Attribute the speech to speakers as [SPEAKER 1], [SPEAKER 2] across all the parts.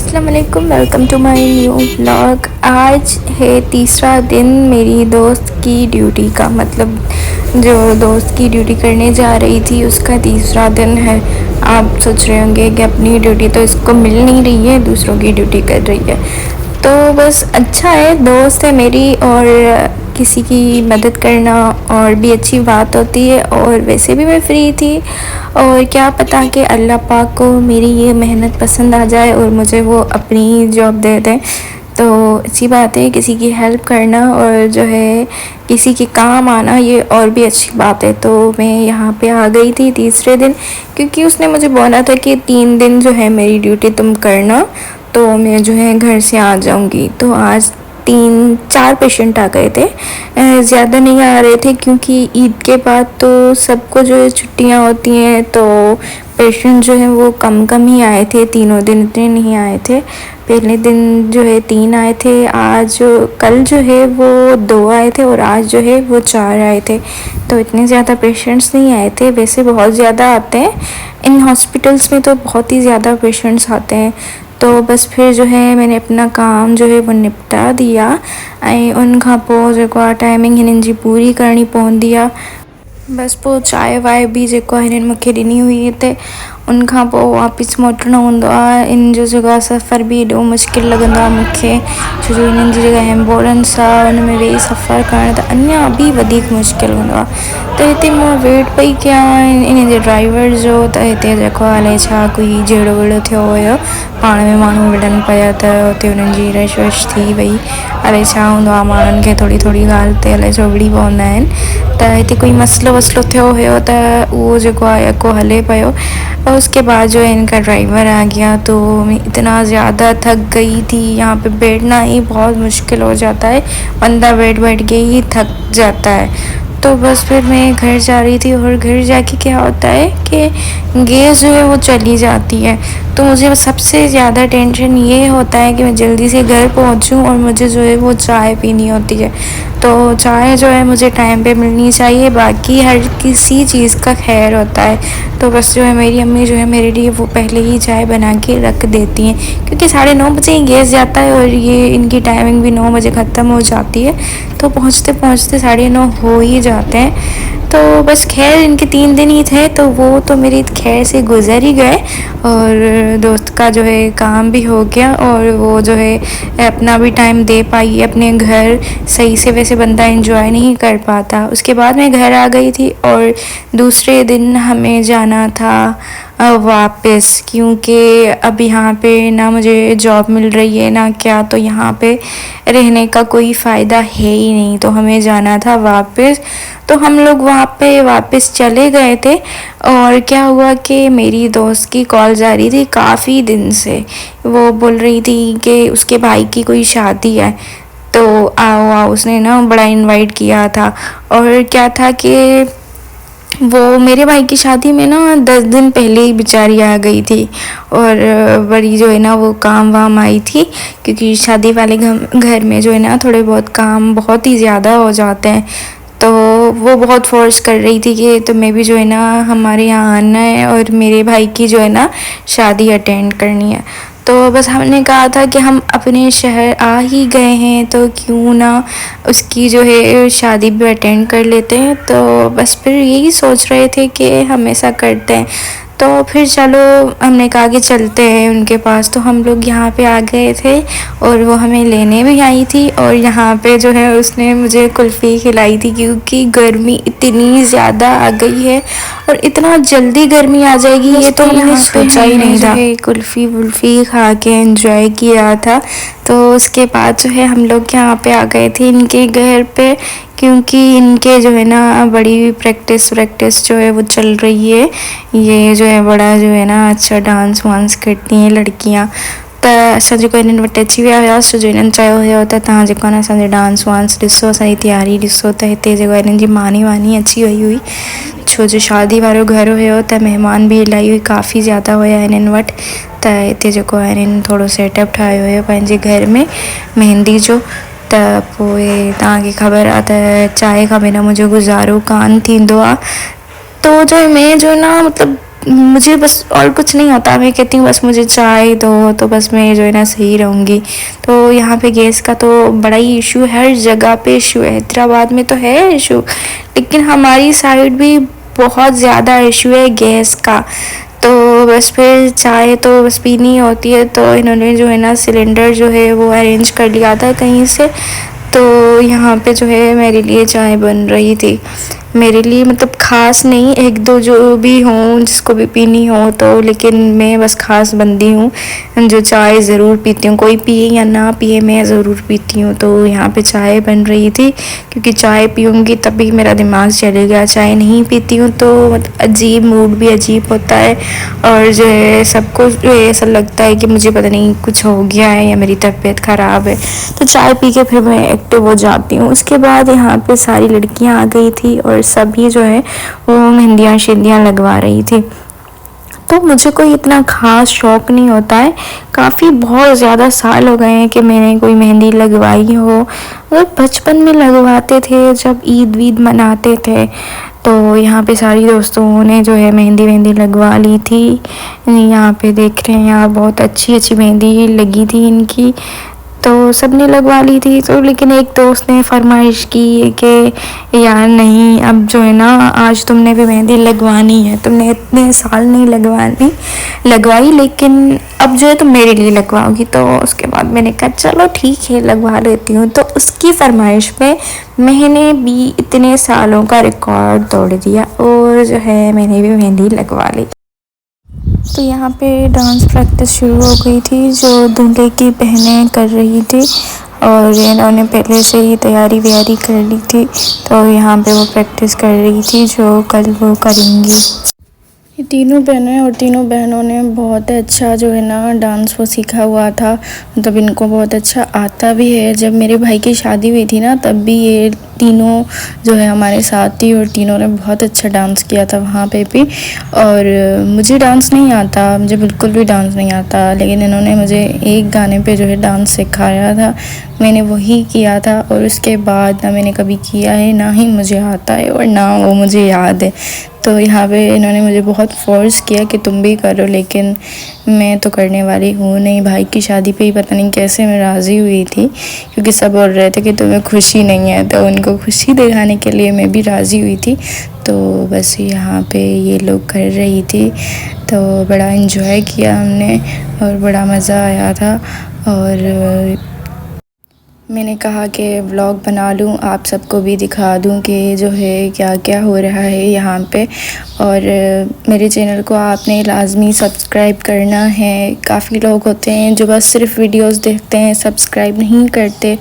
[SPEAKER 1] अस्सलाम वालेकुम, welcome to my new blog. आज है तीसरा दिन मेरी दोस्त की ड्यूटी का, मतलब जो दोस्त की ड्यूटी करने जा रही थी उसका तीसरा दिन है। आप सोच रहे होंगे कि अपनी ड्यूटी तो इसको मिल नहीं रही है, दूसरों की ड्यूटी कर रही है। तो बस अच्छा है, दोस्त है मेरी और किसी की मदद करना और भी अच्छी बात होती है। और वैसे भी मैं फ्री थी और क्या पता कि अल्लाह पाक को मेरी ये मेहनत पसंद आ जाए और मुझे वो अपनी जॉब दे दें। तो अच्छी बात है, किसी की हेल्प करना और जो है किसी के काम आना, ये और भी अच्छी बात है। तो मैं यहाँ पे आ गई थी तीसरे दिन, क्योंकि उसने मुझे बोला था कि 3 दिन जो है मेरी ड्यूटी तुम करना, तो मैं जो है घर से आ जाऊँगी। तो आज 3-4 पेशेंट आ गए थे, ज़्यादा नहीं आ रहे थे क्योंकि ईद के बाद तो सबको जो है छुट्टियाँ होती हैं, तो पेशेंट जो है वो कम कम ही आए थे। तीनों दिन इतने नहीं आए थे। पहले दिन जो है 3 आए थे, आज कल जो है वो 2 आए थे और आज जो है वो 4 आए थे। तो इतने ज़्यादा पेशेंट्स नहीं आए थे, वैसे बहुत ज़्यादा आते हैं इन हॉस्पिटल्स में, तो बहुत ही ज़्यादा पेशेंट्स आते हैं। तो बस फिर जो है मैंने अपना काम जो है वो निपटा दिया ऐं उन खां पोइ जेको आहे टाइमिंग हिननि जी पूरी करणी पवंदी आहे। बस पोइ चांहि वांहि बि जेको आहे हिननि मूंखे ॾिनी हुई हिते, उन खां पोइ वापसि मोटिणो हूंदो आहे। इन जो जेको आहे सफ़र बि एॾो मुश्किल लॻंदो आहे मूंखे, छो जो हिननि जी जेका एम्बुलेंस आहे उन में वेही सफ़र करणु त अञा बि वधीक मुश्किल हूंदो आहे। त हिते मां वेट पई कयां इन जे ड्राइवर जो, त हिते जेको अलाए छा कोई जहिड़ो वेड़ो थियो हुयो, पाण में माण्हू विढ़नि पिया त हुते हुननि जी रश वश थी वई। अलाए छा हूंदो आहे, माण्हुनि खे थोरी थोरी ॻाल्हि ते अलाए छो विड़ी पवंदा आहिनि। त हिते कोई मसलो वसलो थियो हुयो त उहो जेको आहे यको हले पियो। और उसके बाद जो है इनका ड्राइवर आ गया, तो मैं इतना ज़्यादा थक गई थी। यहाँ पे बैठना ही बहुत मुश्किल हो जाता है, बंदा बैठ बैठ के ही थक जाता है। तो बस फिर मैं घर जा रही थी और घर जाके क्या होता है कि गैस जो है वो चली जाती है। तो मुझे सबसे ज़्यादा टेंशन ये होता है कि मैं जल्दी से घर पहुंचूं और मुझे जो है वो चाय पीनी होती है। तो चाय जो है मुझे टाइम पे मिलनी चाहिए, बाकी हर किसी चीज़ का खैर होता है। तो बस जो है मेरी अम्मी जो है मेरे लिए वो पहले ही चाय बना के रख देती हैं, क्योंकि 9:30 बजे ही गैस जाता है और ये इनकी टाइमिंग भी 9 बजे ख़त्म हो जाती है। तो पहुँचते पहुँचते 9:30 हो ही जाते हैं। तो बस खैर इनके 3 दिन ही थे, तो वो तो मेरी खैर से गुजर ही गए और दोस्त का जो है काम भी हो गया और वो जो है अपना भी टाइम दे पाई अपने घर सही से। वैसे बंदा एंजॉय नहीं कर पाता। उसके बाद मैं घर आ गई थी और दूसरे दिन हमें जाना था वापस, क्योंकि अब यहाँ पे ना मुझे जॉब मिल रही है ना क्या, तो यहाँ पे रहने का कोई फ़ायदा है ही नहीं। तो हमें जाना था वापस। तो हम लोग वहाँ पे वापस चले गए थे और क्या हुआ कि मेरी दोस्त की कॉल जा रही थी काफ़ी दिन से। वो बोल रही थी कि उसके भाई की कोई शादी है, तो आओ आओ, उसने ना बड़ा इनवाइट किया था। और क्या था कि वो मेरे भाई की शादी में ना 10 दिन पहले ही बेचारी आ गई थी और बड़ी जो है ना वो काम वाम आई थी, क्योंकि शादी वाले घर में जो है ना थोड़े बहुत काम बहुत ही ज़्यादा हो जाते हैं। तो वो बहुत फोर्स कर रही थी कि तुम्हें भी जो है ना हमारे यहाँ आना है और मेरे भाई की जो है ना शादी अटेंड करनी है। तो बस हमने कहा था कि हम अपने शहर आ ही गए हैं तो क्यों ना उसकी जो है शादी भी अटेंड कर लेते हैं। तो बस फिर यही सोच रहे थे कि हम ऐसा करते हैं। तो फिर चलो हमने कहा कि चलते हैं उनके पास। तो हम लोग यहाँ पे आ गए थे और वो हमें लेने भी आई थी और यहाँ पे जो है उसने मुझे कुल्फ़ी खिलाई थी, क्योंकि गर्मी इतनी ज़्यादा आ गई है और इतना जल्दी गर्मी आ जाएगी ये तो मैंने सोचा ही नहीं था। कुल्फ़ी वुल्फ़ी खा के एंजॉय किया था। तो उसके बाद जो है हम लोग यहाँ पे आ गए थे इनके घर पे, क्योंकि इनके जो है ना बड़ी प्रैक्टिस जो है वो चल रही है। ये जो है बड़ा जो है ना अच्छा डांस वांस करती हैं लड़कियाँ। त असां जेको हिननि वटि अची विया हुआसीं, जो हिननि चयो हुयो त तव्हां जेको आहे न असांजो डांस वांस ॾिसो, असांजी तयारी ॾिसो। त हिते जेको आहे हिननि जी मानी वानी अची वई हुई, छो जो शादी वारो घर हुयो त महिमान बि इलाही हुई, काफ़ी ज़्यादा हुया हिननि वटि। त हिते जेको आहे हिननि थोरो सेटअप ठाहियो हुयो पंहिंजे घर में मेहंदी जो। त पोइ तव्हांखे ख़बर आहे त चांहि खां बिना मुंहिंजो गुज़ारो कान थींदो आहे। तो जो मैं जो ना मतलब मुझे बस और कुछ नहीं होता, मैं कहती हूँ बस मुझे चाय दो तो बस मैं जो है ना सही रहूँगी। तो यहाँ पे गैस का तो बड़ा ही इशू है, हर जगह पे इशू है, हैदराबाद में तो है इशू, लेकिन हमारी साइड भी बहुत ज़्यादा इशू है गैस का। तो बस फिर चाय तो बस पीनी होती है, तो इन्होंने जो है ना सिलेंडर जो है वो अरेंज कर लिया था कहीं से। तो यहाँ पे जो है मेरे लिए चाय बन रही थी, मेरे लिए मतलब ख़ास नहीं, एक दो जो भी हों जिसको भी पीनी हो तो, लेकिन मैं बस ख़ास बंदी हूँ जो चाय ज़रूर पीती हूँ, कोई पिए या ना पिए मैं ज़रूर पीती हूँ। तो यहाँ पे चाय बन रही थी, क्योंकि चाय पीऊँगी तभी मेरा दिमाग चलेगा, चाय नहीं पीती हूँ तो मतलब अजीब, मूड भी अजीब होता है, और जो है सबको जो है ऐसा लगता है कि मुझे पता नहीं कुछ हो गया है या मेरी तबीयत ख़राब है। तो चाय पी के फिर मैं एक्टिव हो जाती हूँ। उसके बाद यहाँ पे सारी लड़कियाँ आ गई थी और सभी जो है वो मेहंदियाँ शेंदियाँ लगवा रही थी। तो मुझे कोई इतना ख़ास शौक़ नहीं होता है, काफ़ी बहुत ज़्यादा साल हो गए हैं कि मैंने कोई मेहंदी लगवाई हो, मतलब बचपन में लगवाते थे जब ईद वीद मनाते थे। तो यहाँ पे सारी दोस्तों ने जो है मेहंदी वेहंदी लगवा ली थी। यहाँ पे देख रहे हैं, यहाँ बहुत अच्छी अच्छी मेहंदी लगी थी इनकी, तो सब ने लगवा ली थी। तो लेकिन एक दोस्त ने फरमाइश की कि यार नहीं, अब जो है ना आज तुमने भी मेहंदी लगवानी है, तुमने इतने साल नहीं लगवाई, लेकिन अब जो है तुम मेरे लिए लगवाओगी। तो उसके बाद मैंने कहा चलो ठीक है लगवा लेती हूँ। तो उसकी फरमाइश पे मैंने भी इतने सालों का रिकॉर्ड तोड़ दिया और जो है मैंने भी मेहंदी लगवा ली। तो यहाँ पे डांस प्रैक्टिस शुरू हो गई थी, जो दूल्हे की बहनें कर रही थी और इन्होंने पहले से ही तैयारी व्यारी कर ली थी। तो यहाँ पे वो प्रैक्टिस कर रही थी जो कल वो करेंगी। ये तीनों बहनें और तीनों बहनों ने बहुत अच्छा जो है ना डांस वो सीखा हुआ था, मतलब इनको बहुत अच्छा आता भी है। जब मेरे भाई की शादी हुई थी ना तब भी ये तीनों जो है हमारे साथ थी और तीनों ने बहुत अच्छा डांस किया था वहाँ पे भी। और मुझे डांस नहीं आता, मुझे बिल्कुल भी डांस नहीं आता, लेकिन इन्होंने मुझे एक गाने पे जो है डांस सिखाया था, मैंने वही किया था और उसके बाद ना मैंने कभी किया है, ना ही मुझे आता है और ना वो मुझे याद है। तो यहाँ पे इन्होंने मुझे बहुत फ़ोर्स किया कि तुम भी करो, लेकिन मैं तो करने वाली हूँ नहीं। भाई की शादी पे ही पता नहीं कैसे मैं राज़ी हुई थी, क्योंकि सब बोल रहे थे कि तुम्हें खुशी नहीं है, तो उनको खुशी दिखाने के लिए मैं भी राज़ी हुई थी। तो बस यहाँ पे ये लोग कर रही थी, तो बड़ा इन्जॉय किया हमने और बड़ा मज़ा आया था। और मैंने कहा कि व्लॉग बना लूँ, आप सबको भी दिखा दूँ कि जो है क्या क्या हो रहा है यहाँ पे। और मेरे चैनल को आपने लाज़मी सब्सक्राइब करना है। काफ़ी लोग होते हैं जो बस सिर्फ वीडियोस देखते हैं, सब्सक्राइब नहीं करते।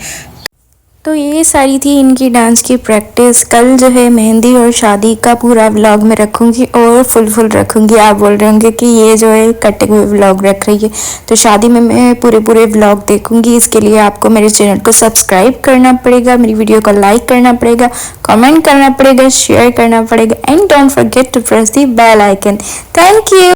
[SPEAKER 1] तो ये सारी थी इनकी डांस की प्रैक्टिस। कल जो है मेहंदी और शादी का पूरा व्लॉग मैं रखूँगी और फुल रखूँगी। आप बोल रहे होंगे कि ये जो है कटे हुए व्लॉग रख रही है, तो शादी में मैं पूरे व्लॉग देखूँगी। इसके लिए आपको मेरे चैनल को सब्सक्राइब करना पड़ेगा, मेरी वीडियो को लाइक करना पड़ेगा, कमेंट करना पड़ेगा, शेयर करना पड़ेगा, and don't forget to press the bell icon. Thank you.